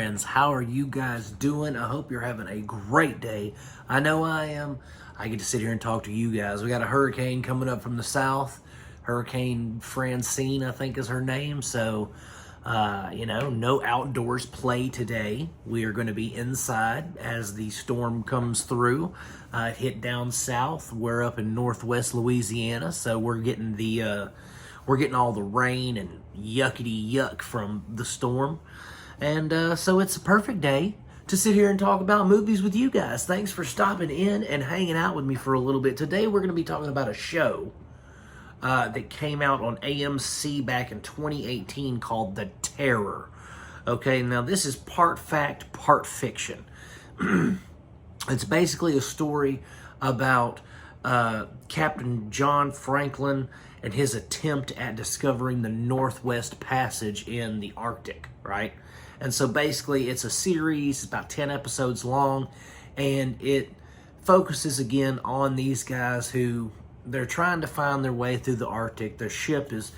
friends. How are you guys doing? I hope you're having a great day. I know I am. I get to sit here and talk to you guys. We got a hurricane coming up from the south. Hurricane Francine, I think is her name. So, no outdoors play today. We are going to be inside as the storm comes through. It hit down south. We're up in northwest Louisiana, so we're getting all the rain and yuckity yuck from the storm. And so it's a perfect day to sit here and talk about movies with you guys. Thanks for stopping in and hanging out with me for a little bit. Today we're going to be talking about a show that came out on AMC back in 2018 called The Terror. Okay, now this is part fact, part fiction. It's basically a story about Captain John Franklin and his attempt at discovering the Northwest Passage in the Arctic, right? And so basically it's a series, it's about 10 episodes long, and it focuses again on these guys who they're trying to find their way through the Arctic. Their ship is,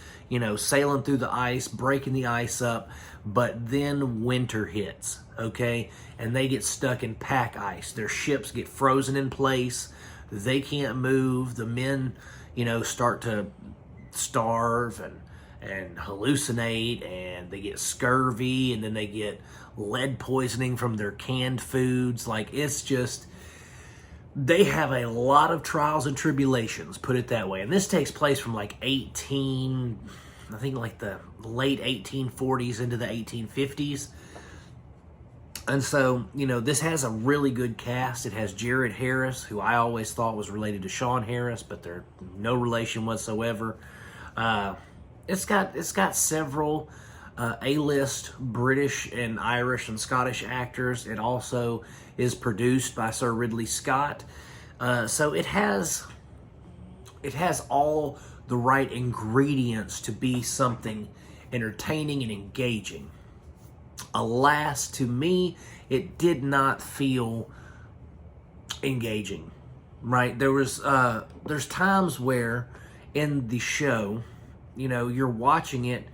sailing through the ice, breaking the ice up, but then winter hits, okay? And they get stuck in pack ice. Their ships get frozen in place. They can't move. The men, start to starve and hallucinate, and they get scurvy, and then they get lead poisoning from their canned foods. They have a lot of trials and tribulations, put it that way. And this takes place from the late 1840s into the 1850s. And so, this has a really good cast. It has Jared Harris, who I always thought was related to Sean Harris, but they're no relation whatsoever. It's got several A-list British and Irish and Scottish actors. It also is produced by Sir Ridley Scott. So it has all the right ingredients to be something entertaining and engaging. Alas, to me, it did not feel engaging, right? There's times where in the show, you're watching it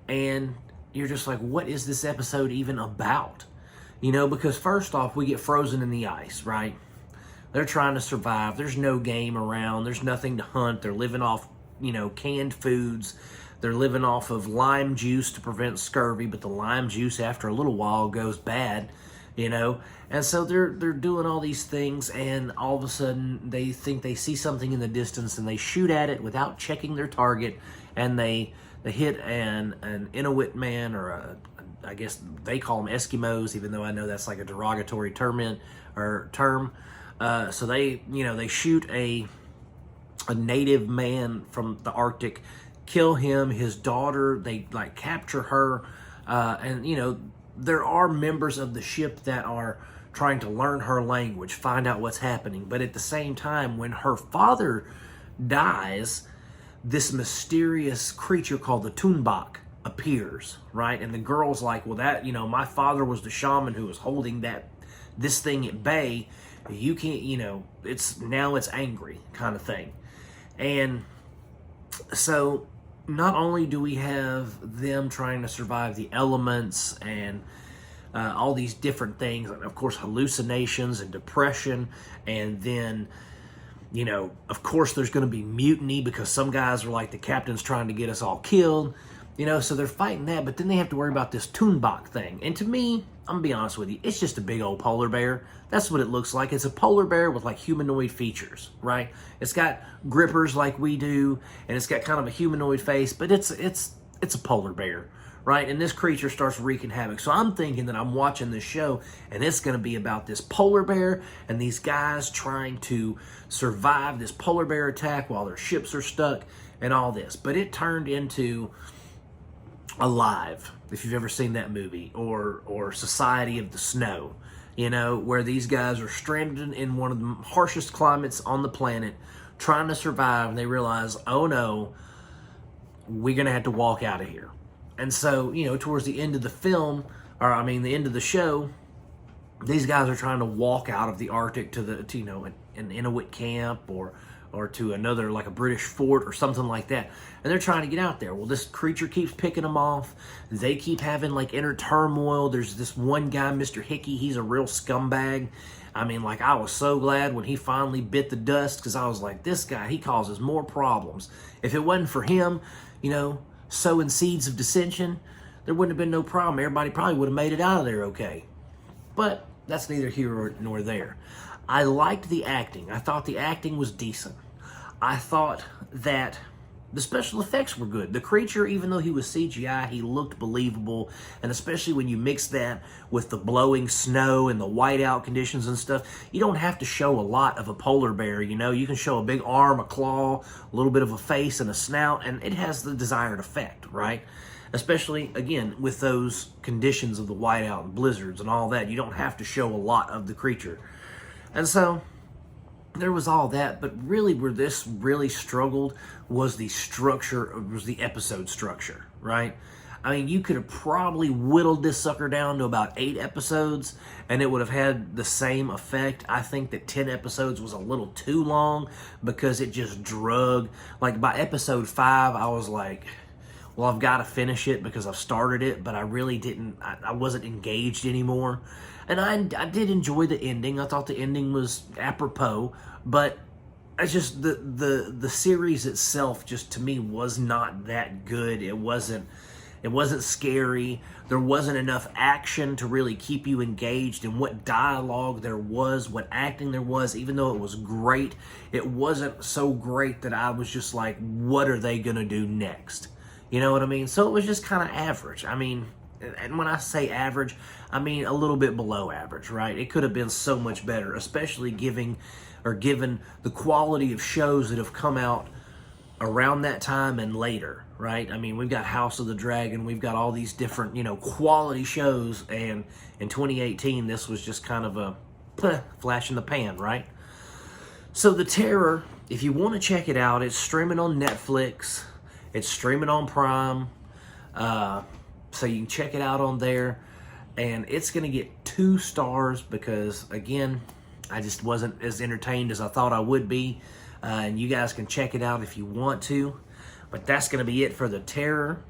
and you're just like, what is this episode even about? Because first off, we get frozen in the ice, right? They're trying to survive. There's no game around. There's nothing to hunt. They're living off, canned foods. They're living off of lime juice to prevent scurvy, but the lime juice after a little while goes bad, And so they're doing all these things, and all of a sudden they think they see something in the distance, and they shoot at it without checking their target, and they hit an Inuit man, or I guess they call them Eskimos, even though I know that's like a derogatory term. So they shoot a native man from the Arctic, kill him, his daughter, they capture her, and there are members of the ship that are trying to learn her language, find out what's happening. But at the same time, when her father dies, this mysterious creature called the Toonbach appears, right? And the girl's like, well, that, my father was the shaman who was holding this thing at bay. You can't, it's angry kind of thing. And so not only do we have them trying to survive the elements and all these different things, and of course hallucinations and depression, and then of course there's going to be mutiny because some guys are like, the captain's trying to get us all killed, so they're fighting that, but then they have to worry about this Toonbach thing. And to me, I'm gonna be honest with you, it's just a big old polar bear. That's what it looks like. It's a polar bear with humanoid features, right? It's got grippers like we do, and it's got kind of a humanoid face, but it's a polar bear, right? And this creature starts wreaking havoc. So I'm thinking that I'm watching this show, and it's gonna be about this polar bear and these guys trying to survive this polar bear attack while their ships are stuck and all this. But it turned into Alive, if you've ever seen that movie, or Society of the Snow, where these guys are stranded in one of the harshest climates on the planet, trying to survive, and they realize, oh no, we're going to have to walk out of here. And so, towards the end of the film, the end of the show, these guys are trying to walk out of the Arctic to an Inuit camp or or to another, like a British fort or something like that. And they're trying to get out there. Well, this creature keeps picking them off. They keep having like inner turmoil. There's this one guy, Mr. Hickey. He's a real scumbag. I mean, like, I was so glad when he finally bit the dust, because I was like, this guy, he causes more problems. If it wasn't for him, you know, sowing seeds of dissension, there wouldn't have been no problem. Everybody probably would have made it out of there okay. But that's neither here nor there. I liked the acting. I thought the acting was decent. I thought that the special effects were good. The creature, even though he was CGI, he looked believable. And especially when you mix that with the blowing snow and the whiteout conditions and stuff, you don't have to show a lot of a polar bear, you know. You can show a big arm, a claw, a little bit of a face and a snout, and it has the desired effect, right? Especially, again, with those conditions of the whiteout and blizzards and all that. You don't have to show a lot of the creature. And so there was all that, but really where this really struggled was the structure, was the episode structure, right? I mean, you could have probably whittled this sucker down to about 8 episodes, and it would have had the same effect. I think that 10 episodes was a little too long, because it just drug. Like, by episode 5, I was like, well, I've got to finish it because I've started it, but I really didn't, I wasn't engaged anymore. And I did enjoy the ending. I thought the ending was apropos, but it's just the series itself just, to me, was not that good. It wasn't scary. There wasn't enough action to really keep you engaged, and what dialogue there was, what acting there was, even though it was great, it wasn't so great that I was just like, what are they going to do next? You know what I mean? So it was just kind of average. I mean, and when I say average, I mean a little bit below average, right? It could have been so much better, especially given the quality of shows that have come out around that time and later, right? I mean, we've got House of the Dragon, we've got all these different, you know, quality shows, and in 2018, this was just kind of a flash in the pan, right? So The Terror, if you want to check it out, it's streaming on Netflix. It's streaming on Prime, so you can check it out on there, and it's going to get 2 stars because, again, I just wasn't as entertained as I thought I would be, and you guys can check it out if you want to, but that's going to be it for The Terror.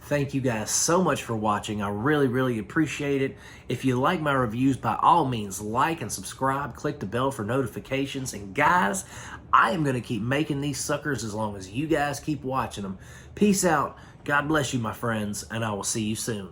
Thank you guys so much for watching. I really, really appreciate it. If you like my reviews, by all means, like and subscribe. Click the bell for notifications. And guys, I am going to keep making these suckers as long as you guys keep watching them. Peace out. God bless you, my friends, and I will see you soon.